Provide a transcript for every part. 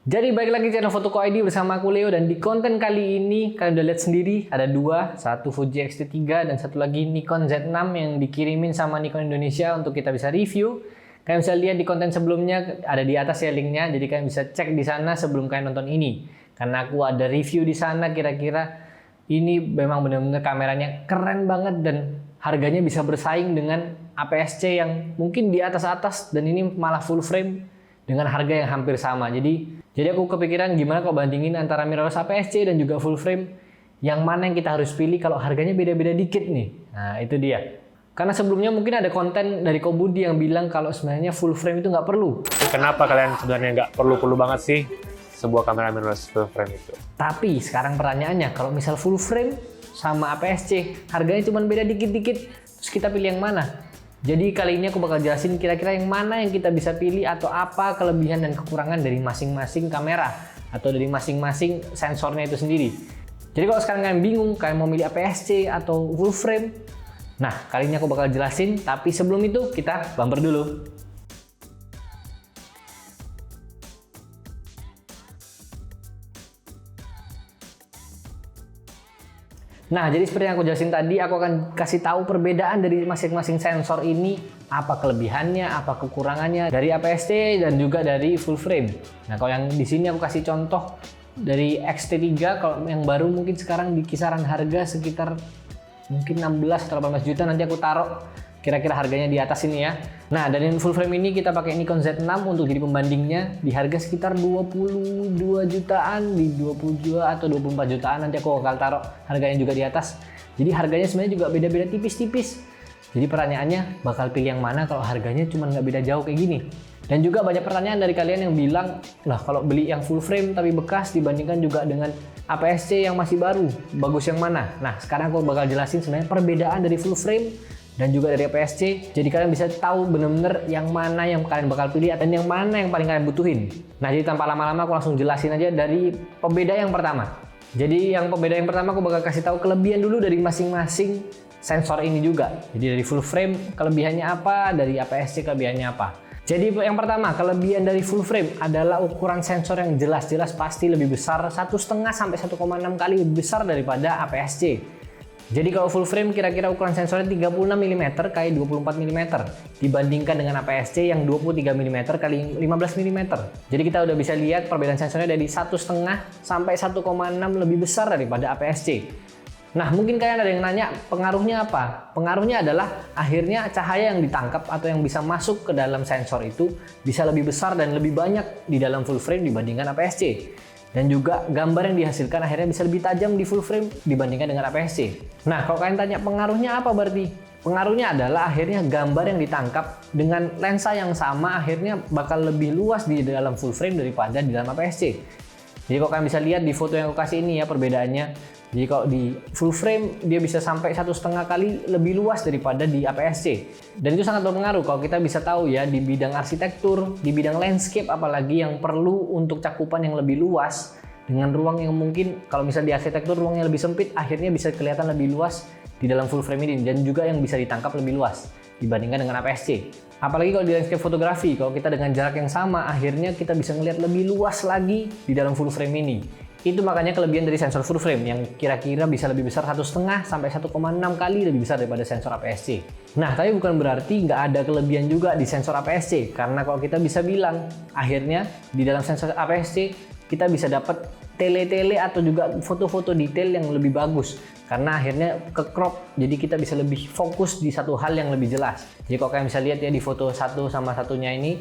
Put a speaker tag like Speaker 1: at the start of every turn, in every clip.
Speaker 1: Jadi balik lagi channel Fotoku ID bersama aku Leo, dan di konten kali ini kalian udah lihat sendiri ada dua, satu Fuji X-T3 dan satu lagi Nikon Z6 yang dikirimin sama Nikon Indonesia untuk kita bisa review. Kalian bisa lihat di konten sebelumnya, ada di atas ya linknya, jadi kalian bisa cek di sana sebelum kalian nonton ini. Karena aku ada review di sana, kira-kira ini memang benar-benar kameranya keren banget dan harganya bisa bersaing dengan APS-C yang mungkin di atas-atas, dan ini malah full frame dengan harga yang hampir sama. Jadi aku kepikiran gimana kalau bandingin antara mirrorless APS-C dan juga full frame, yang mana yang kita harus pilih kalau harganya beda-beda dikit nih. Nah itu dia. Karena sebelumnya mungkin ada konten dari Kobudi yang bilang kalau sebenarnya full frame itu nggak perlu.
Speaker 2: Kenapa kalian sebenarnya nggak perlu banget sih sebuah kamera mirrorless full frame itu?
Speaker 1: Tapi sekarang pertanyaannya, kalau misal full frame sama APS-C harganya cuma beda dikit-dikit, terus kita pilih yang mana? Jadi kali ini aku bakal jelasin kira-kira yang mana yang kita bisa pilih atau apa kelebihan dan kekurangan dari masing-masing kamera atau dari masing-masing sensornya itu sendiri. Jadi kalau sekarang kalian bingung, kalian mau milih APS-C atau full frame, nah kali ini aku bakal jelasin, tapi sebelum itu kita bumper dulu. Nah, jadi seperti yang aku jelasin tadi, aku akan kasih tahu perbedaan dari masing-masing sensor ini, apa kelebihannya, apa kekurangannya dari APS-C dan juga dari full frame. Nah, kalau yang di sini aku kasih contoh dari X-T3, kalau yang baru mungkin sekarang di kisaran harga sekitar mungkin 16 atau 18 juta, nanti aku taruh kira-kira harganya di atas ini ya. Nah, dan yang full frame ini kita pakai Nikon Z6 untuk jadi pembandingnya di harga sekitar 22 jutaan, di 22 atau 24 jutaan, nanti aku bakal taruh harganya juga di atas. Jadi harganya sebenarnya juga beda-beda tipis-tipis. Jadi pertanyaannya, bakal pilih yang mana kalau harganya cuma nggak beda jauh kayak gini? Dan juga banyak pertanyaan dari kalian yang bilang, lah kalau beli yang full frame tapi bekas dibandingkan juga dengan APS-C yang masih baru, bagus yang mana? Nah, sekarang aku bakal jelasin sebenarnya perbedaan dari full frame dan juga dari APS-C, jadi kalian bisa tahu bener-bener yang mana yang kalian bakal pilih dan yang mana yang paling kalian butuhin. Nah, jadi tanpa lama-lama aku langsung jelasin aja dari pembeda yang pertama. Jadi yang pembeda yang pertama aku bakal kasih tahu kelebihan dulu dari masing-masing sensor ini juga. Jadi dari full frame kelebihannya apa, dari APS-C kelebihannya apa. Jadi yang pertama, kelebihan dari full frame adalah ukuran sensor yang jelas-jelas pasti lebih besar, 1,5 sampai 1,6 kali lebih besar daripada APS-C. Jadi kalau full frame kira-kira ukuran sensornya 36 mm kali 24 mm dibandingkan dengan APS-C yang 23 mm kali 15 mm. Jadi kita udah bisa lihat perbedaan sensornya dari 1,5 sampai 1,6 lebih besar daripada APS-C. Nah, mungkin kalian ada yang nanya pengaruhnya apa? Pengaruhnya adalah akhirnya cahaya yang ditangkap atau yang bisa masuk ke dalam sensor itu bisa lebih besar dan lebih banyak di dalam full frame dibandingkan APS-C. Dan juga gambar yang dihasilkan akhirnya bisa lebih tajam di full frame dibandingkan dengan APS-C. Nah, kalau kalian tanya pengaruhnya apa berarti? Pengaruhnya adalah akhirnya gambar yang ditangkap dengan lensa yang sama akhirnya bakal lebih luas di dalam full frame daripada di dalam APS-C. Jadi kalau kalian bisa lihat di foto yang aku kasih ini ya perbedaannya. Jadi kalau di full frame dia bisa sampai 1,5 kali lebih luas daripada di APS-C. Dan itu sangat berpengaruh kalau kita bisa tahu ya di bidang arsitektur, di bidang landscape apalagi yang perlu untuk cakupan yang lebih luas dengan ruang yang mungkin kalau misalnya di arsitektur ruangnya lebih sempit akhirnya bisa kelihatan lebih luas di dalam full frame ini, dan juga yang bisa ditangkap lebih luas dibandingkan dengan APS-C. Apalagi kalau di landscape fotografi, kalau kita dengan jarak yang sama akhirnya kita bisa melihat lebih luas lagi di dalam full frame ini. Itu makanya kelebihan dari sensor full frame yang kira-kira bisa lebih besar 1,5 sampai 1,6 kali lebih besar daripada sensor APS-C. Nah, tapi bukan berarti nggak ada kelebihan juga di sensor APS-C, karena kalau kita bisa bilang akhirnya di dalam sensor APS-C kita bisa dapat tele-tele atau juga foto-foto detail yang lebih bagus karena akhirnya ke crop, jadi kita bisa lebih fokus di satu hal yang lebih jelas. Jadi kalau kalian bisa lihat ya di foto satu sama satunya ini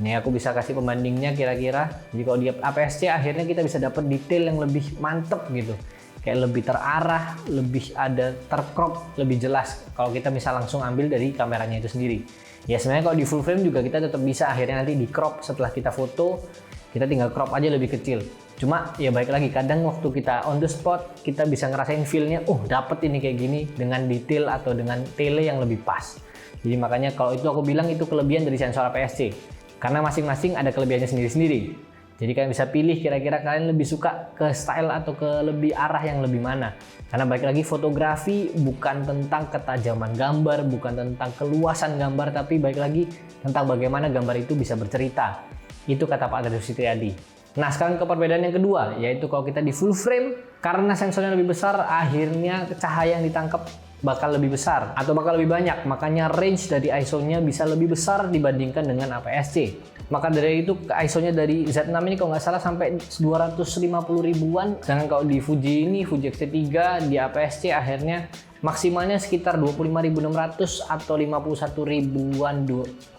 Speaker 1: aku bisa kasih pembandingnya kira-kira. Jadi kalau di APS-C akhirnya kita bisa dapat detail yang lebih mantep gitu, kayak lebih terarah, lebih ada tercrop, lebih jelas kalau kita bisa langsung ambil dari kameranya itu sendiri. Ya sebenarnya kalau di full frame juga kita tetap bisa akhirnya nanti di crop setelah kita foto, kita tinggal crop aja lebih kecil. Cuma ya baik lagi, kadang waktu kita on the spot kita bisa ngerasain feel-nya, dapet ini kayak gini dengan detail atau dengan tele yang lebih pas. Jadi makanya kalau itu aku bilang itu kelebihan dari sensor APS-C. Karena masing-masing ada kelebihannya sendiri-sendiri. Jadi kalian bisa pilih kira-kira kalian lebih suka ke style atau ke lebih arah yang lebih mana. Karena balik lagi fotografi bukan tentang ketajaman gambar, bukan tentang keluasan gambar, tapi balik lagi tentang bagaimana gambar itu bisa bercerita. Itu kata Pak Gadot Fitriadi. Nah, sekarang ke perbedaan yang kedua, yaitu kalau kita di full frame, karena sensornya lebih besar, akhirnya cahaya yang ditangkap bakal lebih besar atau bakal lebih banyak. Makanya range dari ISO-nya bisa lebih besar dibandingkan dengan APS-C. Maka dari itu ISO-nya dari Z6 ini kalau nggak salah sampai 250 ribuan. Sedangkan kalau di Fuji ini, Fuji X-T3 di APS-C akhirnya maksimalnya sekitar 25.600 atau 51 ribuan,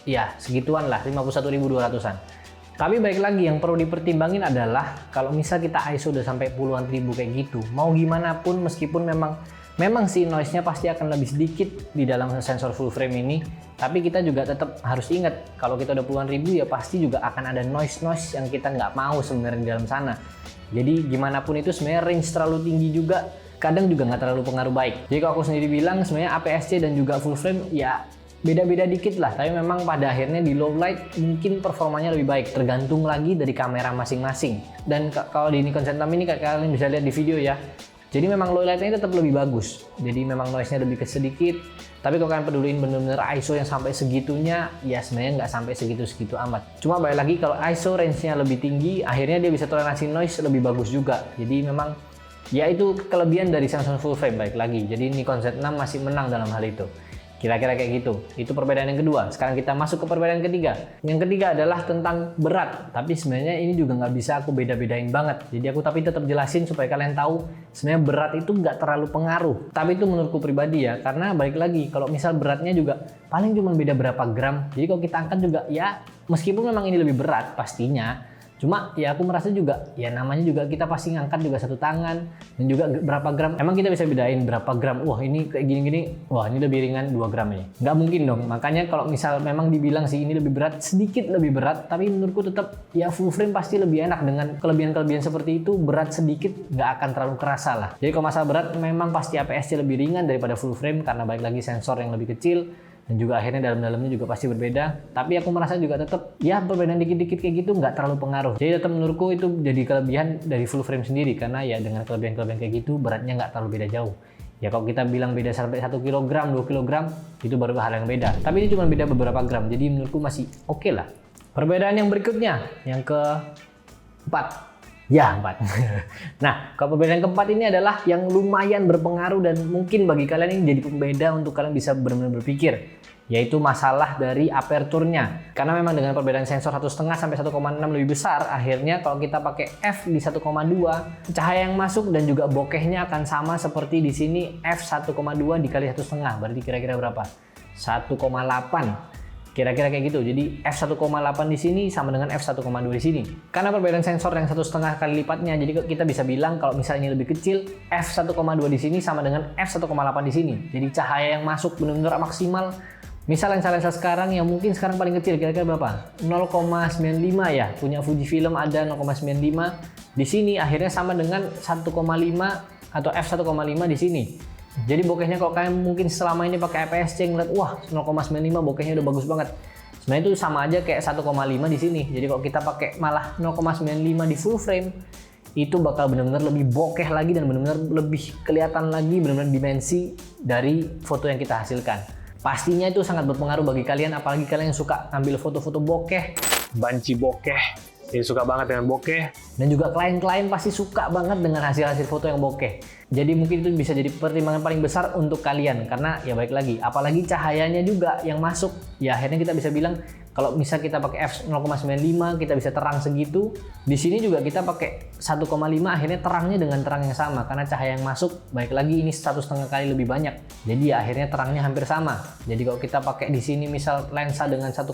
Speaker 1: ya segituan lah, 51.200-an. Tapi baik lagi yang perlu dipertimbangin adalah kalau misal kita ISO udah sampai puluhan ribu kayak gitu, mau gimana pun meskipun memang sih noise-nya pasti akan lebih sedikit di dalam sensor full frame ini, tapi kita juga tetap harus ingat kalau kita udah puluhan ribu ya pasti juga akan ada noise yang kita nggak mau sebenarnya di dalam sana. Jadi gimana pun itu sebenarnya range terlalu tinggi juga kadang juga nggak terlalu pengaruh baik. Jadi kalau aku sendiri bilang sebenarnya APS-C dan juga full frame ya beda-beda dikit lah, tapi memang pada akhirnya di low light mungkin performanya lebih baik, tergantung lagi dari kamera masing-masing. Dan kalau di Nikon Z6 ini kalian bisa lihat di video ya, jadi memang low light-nya tetap lebih bagus, jadi memang noise-nya lebih sedikit. Tapi kalau kalian peduliin bener-bener ISO yang sampai segitunya, ya sebenarnya nggak sampai segitu-segitu amat. Cuma balik lagi kalau ISO range-nya lebih tinggi, akhirnya dia bisa toleransi noise lebih bagus juga. Jadi memang ya itu kelebihan dari sensor full frame balik lagi. Jadi Nikon Z6 masih menang dalam hal itu. Kira-kira kayak gitu. Itu perbedaan yang kedua. Sekarang kita masuk ke perbedaan yang ketiga. Yang ketiga adalah tentang berat. Tapi sebenarnya ini juga nggak bisa aku beda-bedain banget. Jadi aku tapi tetap jelasin supaya kalian tahu sebenarnya berat itu nggak terlalu pengaruh. Tapi itu menurutku pribadi ya. Karena balik lagi, kalau misal beratnya juga paling cuma beda berapa gram. Jadi kalau kita angkat juga ya meskipun memang ini lebih berat pastinya. Cuma ya aku merasa juga ya namanya juga kita pasti ngangkat juga satu tangan dan juga berapa gram. Emang kita bisa bedain berapa gram. Wah ini kayak gini-gini. Wah ini lebih ringan 2 gram ini. Nggak mungkin dong. Makanya kalau misal memang dibilang sih ini lebih berat, sedikit lebih berat. Tapi menurutku tetap ya full frame pasti lebih enak dengan kelebihan-kelebihan seperti itu. Berat sedikit nggak akan terlalu kerasa lah. Jadi kalau masalah berat memang pasti APS-C lebih ringan daripada full frame karena balik lagi sensor yang lebih kecil. Dan juga akhirnya dalam-dalamnya juga pasti berbeda. Tapi aku merasa juga tetap ya perbedaan dikit-dikit kayak gitu nggak terlalu pengaruh. Jadi tetap menurutku itu jadi kelebihan dari full frame sendiri. Karena ya dengan kelebihan-kelebihan kayak gitu beratnya nggak terlalu beda jauh. Ya kalau kita bilang beda sampai 1 kg, 2 kg itu baru hal yang beda. Tapi ini cuma beda beberapa gram. Jadi menurutku masih oke lah. Perbedaan yang berikutnya, yang keempat. Ya, 4. Nah, kalau perbedaan yang keempat ini adalah yang lumayan berpengaruh dan mungkin bagi kalian ini jadi pembeda untuk kalian bisa benar-benar berpikir, yaitu masalah dari aperturnya. Karena memang dengan perbedaan sensor 1,5 sampai 1,6 lebih besar, akhirnya kalau kita pakai f di 1,2, cahaya yang masuk dan juga bokehnya akan sama seperti di sini f 1,2 dikali 1,5, berarti kira-kira berapa? 1,8. Kira-kira kayak gitu. Jadi f1,8 di sini sama dengan f1,2 di sini. Karena perbedaan sensor yang 1,5 kali lipatnya, jadi kita bisa bilang kalau misalnya ini lebih kecil, f1,2 di sini sama dengan f1,8 di sini. Jadi cahaya yang masuk benar-benar maksimal. Misal lensa-lensa sekarang yang mungkin sekarang paling kecil kira-kira berapa? 0,95 ya. Punya Fujifilm ada 0,95. Di sini akhirnya sama dengan 1,5 atau f1,5 di sini. Jadi bokehnya kalau kalian mungkin selama ini pakai APS-C ngeliat wah 0,95 bokehnya udah bagus banget. Sebenarnya itu sama aja kayak 1,5 di sini. Jadi kalau kita pakai malah 0,95 di full frame itu bakal benar-benar lebih bokeh lagi dan benar-benar lebih kelihatan lagi benar-benar dimensi dari foto yang kita hasilkan. Pastinya itu sangat berpengaruh bagi kalian, apalagi kalian yang suka ambil foto-foto bokeh,
Speaker 2: Banci bokeh. Ini suka banget dengan bokeh.
Speaker 1: dan juga klien-klien pasti suka banget dengan hasil-hasil foto yang bokeh. Jadi mungkin itu bisa jadi pertimbangan paling besar untuk kalian karena ya baik lagi, apalagi cahayanya juga yang masuk. Ya akhirnya kita bisa bilang kalau misal kita pakai f0,95 kita bisa terang segitu. Di sini juga kita pakai 1,5 akhirnya terangnya dengan terang yang sama karena cahaya yang masuk baik lagi ini 1,5 kali lebih banyak. Jadi ya akhirnya terangnya hampir sama. Jadi kalau kita pakai di sini misal lensa dengan 1,2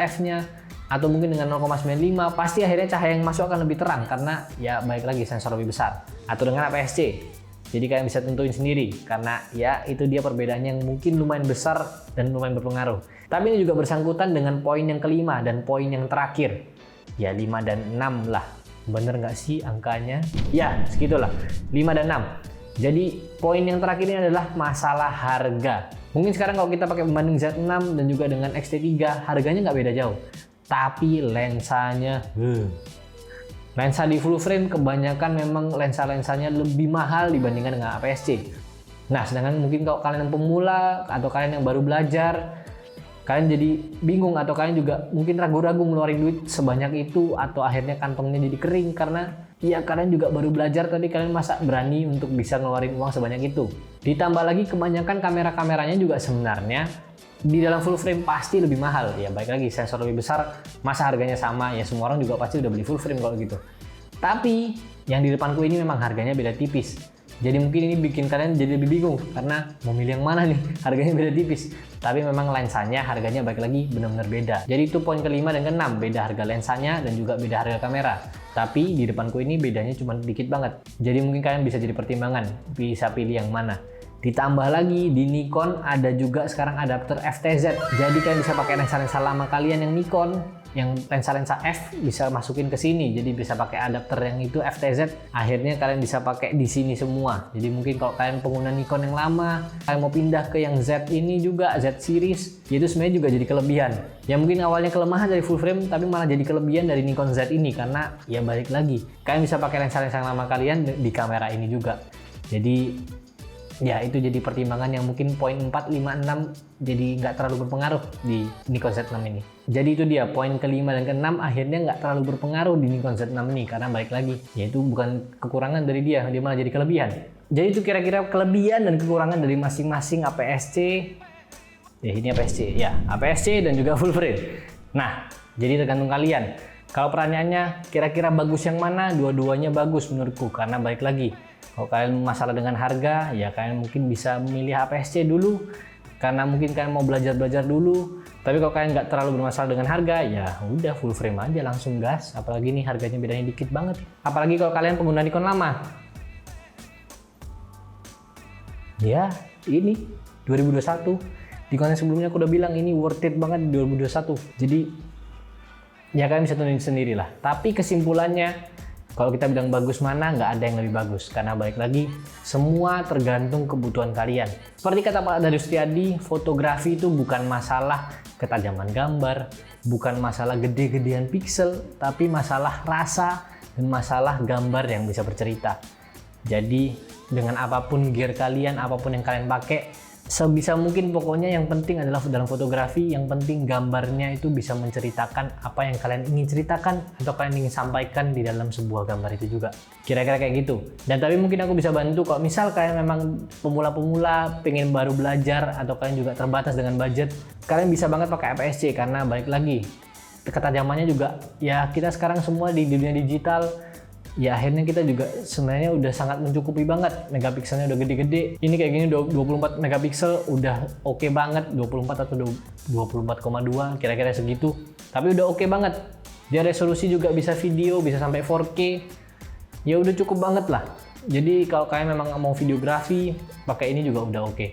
Speaker 1: f-nya atau mungkin dengan 0,95 pasti akhirnya cahaya yang masuk akan lebih terang karena ya baik lagi sensor lebih besar atau dengan APS-C. Jadi kalian bisa tentuin sendiri karena ya itu dia perbedaannya yang mungkin lumayan besar dan lumayan berpengaruh. Tapi ini juga bersangkutan dengan poin yang kelima dan poin yang terakhir. Ya 5 dan 6 lah. Bener nggak sih angkanya? Ya segitulah 5 dan 6. Jadi poin yang terakhir ini adalah masalah harga. Mungkin sekarang kalau kita pakai pembanding Z6 dan juga dengan X-T3 harganya nggak beda jauh. Tapi lensanya, lensa di full frame kebanyakan memang lensa-lensanya lebih mahal dibandingkan dengan APS-C. Nah, sedangkan mungkin kalau kalian yang pemula atau kalian yang baru belajar, kalian jadi bingung atau kalian juga mungkin ragu-ragu ngeluarin duit sebanyak itu, atau akhirnya kantongnya jadi kering karena ya kalian juga baru belajar tadi, kalian masa berani untuk bisa ngeluarin uang sebanyak itu. Ditambah lagi kebanyakan kamera-kameranya juga sebenarnya di dalam full frame pasti lebih mahal. Ya baik lagi, sensor lebih besar masa harganya sama, ya semua orang juga pasti udah beli full frame kalau gitu. Tapi yang di depanku ini memang harganya beda tipis. Jadi mungkin ini bikin kalian jadi lebih bingung karena mau milih yang mana nih, harganya beda tipis. Tapi memang lensanya harganya baik lagi benar-benar beda. Jadi itu poin kelima dan keenam, beda harga lensanya dan juga beda harga kamera. Tapi di depanku ini bedanya cuma dikit banget. Jadi mungkin kalian bisa jadi pertimbangan, bisa pilih yang mana. Ditambah lagi di Nikon ada juga sekarang adapter FTZ. Jadi kalian bisa pakai lensa-lensa lama kalian yang Nikon, yang lensa-lensa F bisa masukin ke sini. Jadi bisa pakai adapter yang itu FTZ. Akhirnya kalian bisa pakai di sini semua. Jadi mungkin kalau kalian pengguna Nikon yang lama, kalian mau pindah ke yang Z ini juga, Z series, itu sebenarnya juga jadi kelebihan. Ya mungkin awalnya kelemahan dari full frame, tapi malah jadi kelebihan dari Nikon Z ini karena ya balik lagi, kalian bisa pakai lensa-lensa yang lama kalian di kamera ini juga. Jadi ya itu jadi pertimbangan yang mungkin poin 4, 5, 6 jadi nggak terlalu berpengaruh di Nikon Z6 ini. Jadi itu dia poin kelima dan keenam akhirnya nggak terlalu berpengaruh di Nikon Z6 ini karena balik lagi yaitu bukan kekurangan dari dia malah jadi kelebihan. Jadi itu kira-kira kelebihan dan kekurangan dari masing-masing APS-C. Ya ini APS-C ya, APS-C dan juga full frame. Nah jadi tergantung kalian. Kalau pertanyaannya kira-kira bagus yang mana, dua-duanya bagus menurutku karena balik lagi. Kalau kalian masalah dengan harga, ya kalian mungkin bisa memilih APS-C dulu karena mungkin kalian mau belajar-belajar dulu. Tapi kalau kalian nggak terlalu bermasalah dengan harga, ya udah full frame aja langsung gas. Apalagi nih harganya bedanya dikit banget. Apalagi kalau kalian pengguna Nikon lama. Ya ini 2021. Di konten sebelumnya aku udah bilang ini worth it banget di 2021. Jadi ya kalian bisa tentuin sendiri lah. Tapi kesimpulannya, kalau kita bilang bagus mana, nggak ada yang lebih bagus. Karena balik lagi, semua tergantung kebutuhan kalian. Seperti kata Pak Darius Setiadi, fotografi itu bukan masalah ketajaman gambar, bukan masalah gede-gedean pixel, tapi masalah rasa dan masalah gambar yang bisa bercerita. Jadi, dengan apapun gear kalian, apapun yang kalian pakai, sebisa mungkin pokoknya yang penting adalah dalam fotografi, yang penting gambarnya itu bisa menceritakan apa yang kalian ingin ceritakan atau kalian ingin sampaikan di dalam sebuah gambar itu juga. Kira-kira kayak gitu. Dan tapi mungkin aku bisa bantu kalau misal kalian memang pemula-pemula, pengen baru belajar atau kalian juga terbatas dengan budget, kalian bisa banget pakai APS-C karena balik lagi ketajamannya juga ya kita sekarang semua di dunia digital. Ya akhirnya kita juga sebenarnya udah sangat mencukupi banget, megapikselnya udah gede-gede. Ini kayak gini 24 megapiksel udah oke banget, 24 atau 24,2 kira-kira segitu. Tapi udah oke banget. Dia resolusi juga bisa video, bisa sampai 4K. Ya udah cukup banget lah. Jadi kalau kalian memang mau videografi, pakai ini juga udah oke.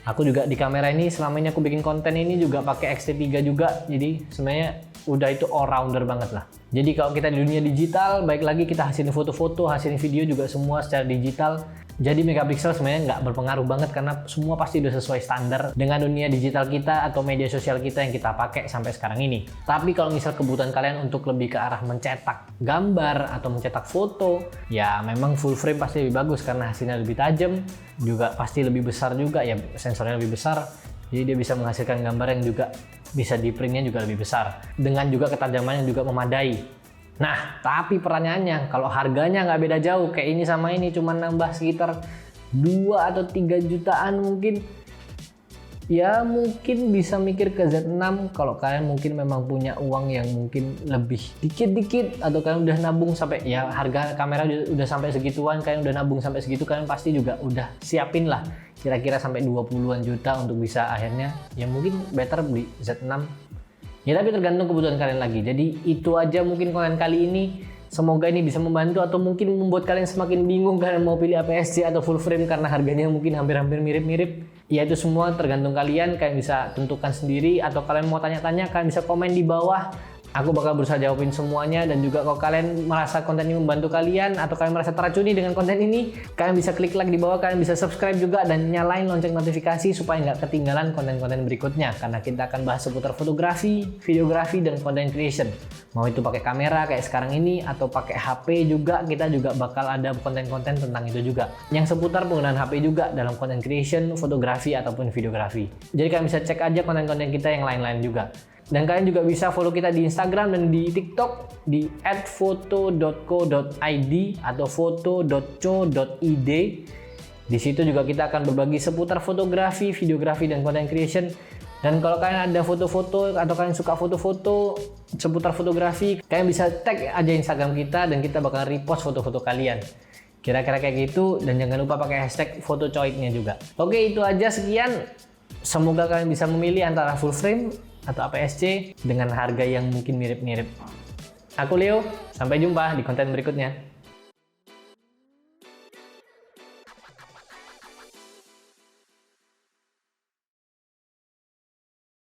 Speaker 1: Aku juga di kamera ini selama ini aku bikin konten ini juga pakai X-T3 juga. Jadi sebenarnya udah itu all rounder banget lah. Jadi kalau kita di dunia digital, baik lagi kita hasilin foto-foto, hasilin video juga semua secara digital. Jadi megapiksel sebenarnya nggak berpengaruh banget karena semua pasti udah sesuai standar dengan dunia digital kita atau media sosial kita yang kita pakai sampai sekarang ini. Tapi kalau misal kebutuhan kalian untuk lebih ke arah mencetak gambar atau mencetak foto, ya memang full frame pasti lebih bagus karena hasilnya lebih tajam, juga pasti lebih besar juga ya, sensornya lebih besar. Jadi dia bisa menghasilkan gambar yang juga bisa di printnya juga lebih besar dengan juga ketajaman yang juga memadai. Nah tapi pertanyaannya, kalau harganya nggak beda jauh kayak ini sama ini, cuma nambah sekitar 2 atau 3 jutaan mungkin, ya mungkin bisa mikir ke Z6 kalau kalian mungkin memang punya uang yang mungkin lebih dikit-dikit atau kalian udah nabung sampai ya harga kamera udah sampai segituan, kalian udah nabung sampai segitu, kalian pasti juga udah siapin lah kira-kira sampai 20-an juta untuk bisa akhirnya ya mungkin better beli Z6. Ya tapi tergantung kebutuhan kalian lagi. Jadi itu aja mungkin konten kali ini. Semoga ini bisa membantu atau mungkin membuat kalian semakin bingung kalian mau pilih APS-C atau full frame karena harganya mungkin hampir-hampir mirip-mirip. Ya itu semua tergantung kalian bisa tentukan sendiri, atau kalian mau tanya-tanya kalian bisa komen di bawah Aku bakal berusaha jawabin semuanya, dan juga kalau kalian merasa konten ini membantu kalian atau kalian merasa teracuni dengan konten ini, kalian bisa klik like di bawah, kalian bisa subscribe juga dan nyalain lonceng notifikasi supaya nggak ketinggalan konten-konten berikutnya, karena kita akan bahas seputar fotografi, videografi, dan content creation. Mau itu pakai kamera kayak sekarang ini atau pakai HP juga, kita juga bakal ada konten-konten tentang itu juga. Yang seputar penggunaan HP juga dalam content creation, fotografi, ataupun videografi. Jadi kalian bisa cek aja konten-konten kita yang lain-lain juga. Dan kalian juga bisa follow kita di Instagram dan di TikTok di @foto.co.id atau foto.co.id. Di situ juga kita akan berbagi seputar fotografi, videografi, dan content creation. Dan kalau kalian ada foto-foto atau kalian suka foto-foto seputar fotografi, kalian bisa tag aja Instagram kita dan kita bakal repost foto-foto kalian. Kira-kira kayak gitu, dan jangan lupa pakai hashtag fotocoiknya juga. Oke, itu aja, sekian. Semoga kalian bisa memilih antara full frame atau APS-C dengan harga yang mungkin mirip-mirip. Aku Leo, sampai jumpa di konten berikutnya.